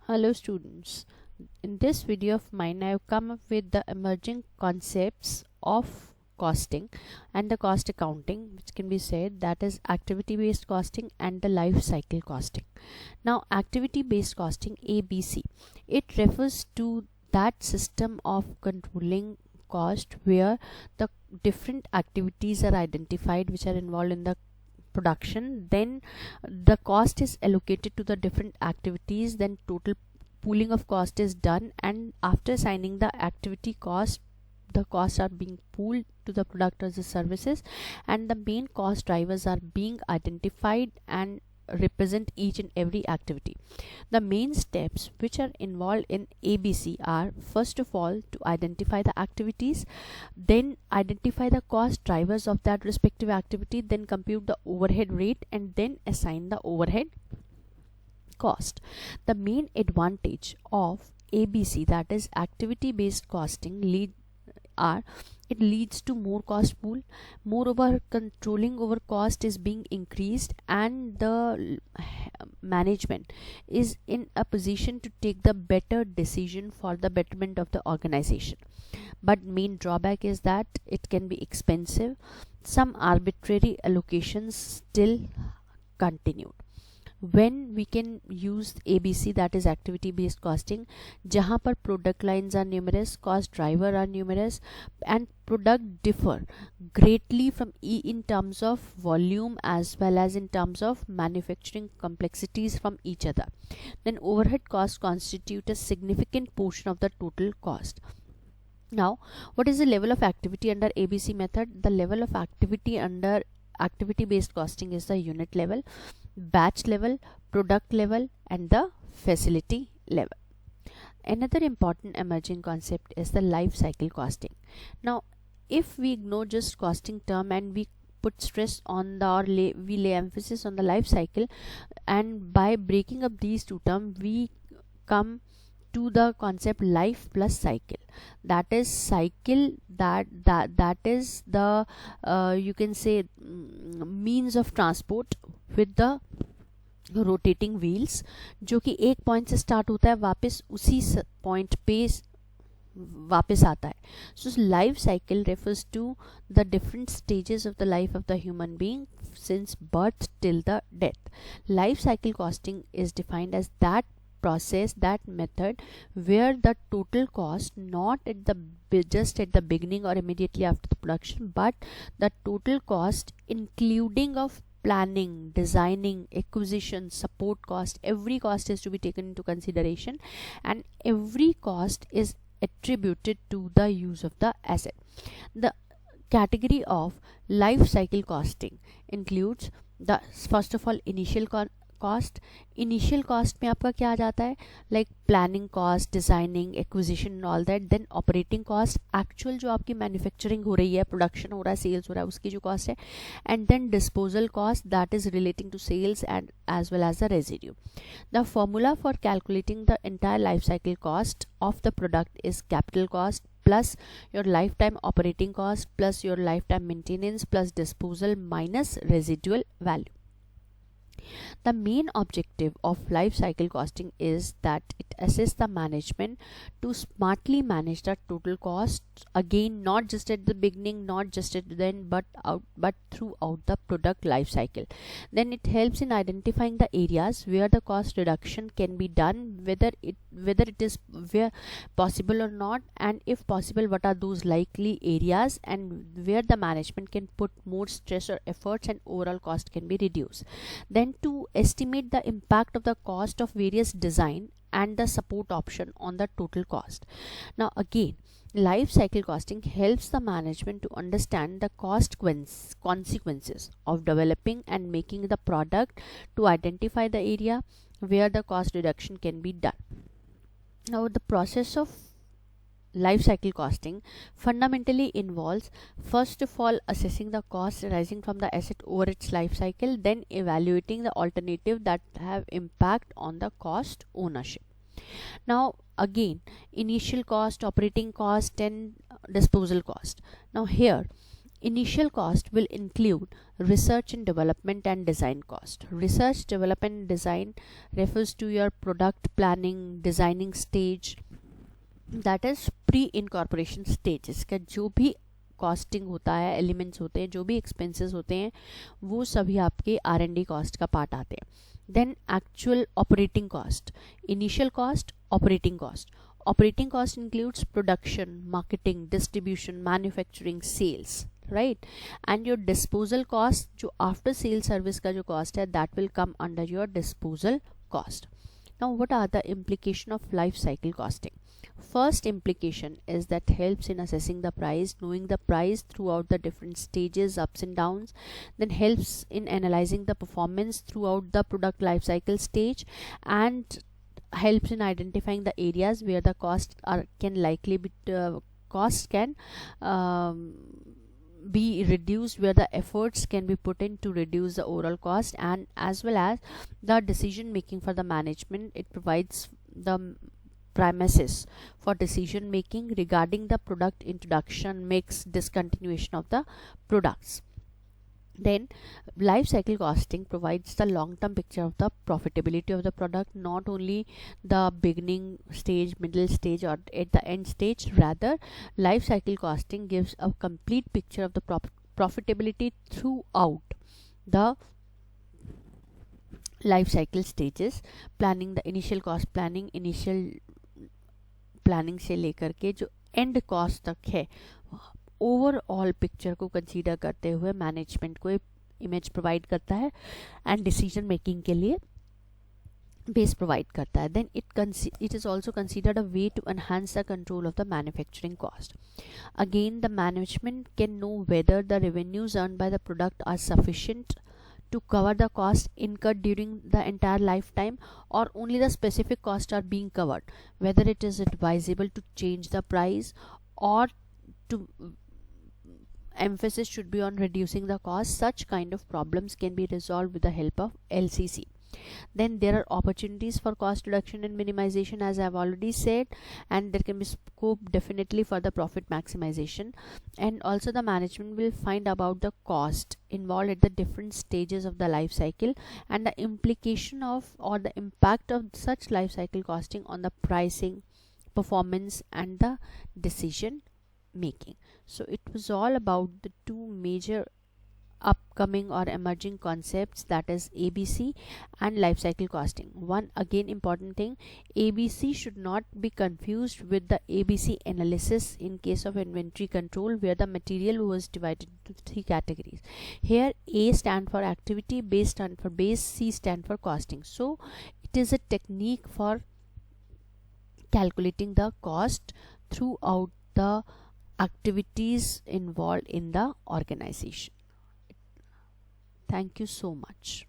Hello students, in this video of mine I have come up with the emerging concepts of costing and the cost accounting, which can be said that is activity based costing and the life cycle costing. Now activity based costing, ABC, it refers to that system of controlling cost where the different activities are identified which are involved in the production, then the cost is allocated to the different activities, then total pooling of cost is done, and after assigning the activity cost, the costs are being pooled to the product or the services, and the main cost drivers are being identified and represent each and every activity. The main steps which are involved in ABC are, first of all, to identify the activities, then identify the cost drivers of that respective activity, then compute the overhead rate, and then assign the overhead cost. The main advantage of ABC, that is activity based costing, it leads to more cost pool. Moreover, controlling over cost is being increased, and the management is in a position to take the better decision for the betterment of the organization. But main drawback is that it can be expensive. Some arbitrary allocations still continued. When we can use ABC, that is activity based costing, जहाँ पर product lines are numerous, cost driver are numerous, and product differ greatly from in terms of volume as well as in terms of manufacturing complexities from each other, then overhead costs constitute a significant portion of the total cost. Now, what is the level of activity under ABC method? The level of activity under activity based costing is the unit level, batch level, product level, and the facility level. Another important emerging concept is the life cycle costing. Now, if we ignore just costing term and we put stress on we lay emphasis on the life cycle, and by breaking up these two terms we come to the concept life plus cycle. That is cycle, that is the you can say means of transport with the rotating wheels, जो कि एक point से start होता है वापस उसी point पे वापस आता है. So life cycle refers to the different stages of the life of the human being since birth till the death. Life cycle costing is defined as that process, that method where the total cost, not at the just at the beginning or immediately after the production, but the total cost including of planning, designing, acquisition, support cost, every cost is to be taken into consideration, and every cost is attributed to the use of the asset. The category of life cycle costing includes the, first of all, initial cost. Initial cost में आपका क्या आ जाता है, like planning cost, designing, acquisition, all that. Then operating cost, actual जो आपकी manufacturing हो रही है, प्रोडक्शन हो रहा है, सेल्स हो रहा है, उसकी जो कॉस्ट है. And then disposal cost, that is relating to sales and as well as the residue. The formula for calculating the entire life cycle cost of the product is capital cost plus your lifetime operating cost plus your lifetime maintenance plus disposal minus residual value. The main objective of life cycle costing is that it assists the management to smartly manage the total cost, again not just at the beginning, not just at the end, but throughout the product life cycle. Then it helps in identifying the areas where the cost reduction can be done, whether it is where possible or not, and if possible what are those likely areas and where the management can put more stress or efforts and overall cost can be reduced. Then to estimate the impact of the cost of various design and the support option on the total cost. Now again, life cycle costing helps the management to understand the consequences of developing and making the product, to identify the area where the cost reduction can be done. Now the process of life cycle costing fundamentally involves, first of all, assessing the costs arising from the asset over its life cycle, then evaluating the alternative that have impact on the cost ownership. Now again, initial cost, operating cost, and disposal cost. Now here Initial cost will include research and development and design cost. Research, development and design refers to your product planning, designing stage, that is pre incorporation stage. इसका जो भी costing होता है, elements होते हैं, जो भी expenses होते हैं, वो सभी आपके R&D कॉस्ट का पार्ट आते हैं. Then actual operating cost, initial cost, operating cost. Operating cost includes production, marketing, distribution, manufacturing, sales, right. And your disposal cost, जो आफ्टर सेल सर्विस का जो कॉस्ट है, that will come under your disposal cost. Now what are the implication of life cycle costing? First implication is that helps in assessing the price, knowing the price throughout the different stages, ups and downs. Then helps in analyzing the performance throughout the product life cycle stage, and helps in identifying the areas where the cost can be reduced, where the efforts can be put in to reduce the overall cost, and as well as the decision making for the management. It provides the premises for decision making regarding the product introduction, mix, discontinuation of the products. Then life cycle costing provides the long term picture of the profitability of the product, not only the beginning stage, middle stage, or at the end stage. Rather, life cycle costing gives a complete picture of the profitability throughout the life cycle stages. Planning, the initial cost planning, initial planning से लेकर के जो and cost तक है, overall picture को consider करते हुए management को इमेज प्रोवाइड करता है एंड डिसीजन मेकिंग के लिए बेस प्रोवाइड करता है. Then it is also considered a way to enhance the control of the manufacturing cost. Again the management can know whether the revenues earn by the product are sufficient to cover the cost incurred during the entire lifetime, or only the specific costs are being covered, whether it is advisable to change the price, or to emphasis should be on reducing the cost. Such kind of problems can be resolved with the help of LCC. Then there are opportunities for cost reduction and minimization, as I have already said, and there can be scope definitely for the profit maximization. And also the management will find about the cost involved at the different stages of the life cycle, and the implication of or the impact of such life cycle costing on the pricing, performance, and the decision making. So it was all about the two major upcoming or emerging concepts, that is ABC and life cycle costing. One again important thing, ABC should not be confused with the ABC analysis in case of inventory control, where the material was divided into 3 categories. Here A stand for activity, B stand for base, C stand for costing. So it is a technique for calculating the cost throughout the activities involved in the organization. Thank you so much.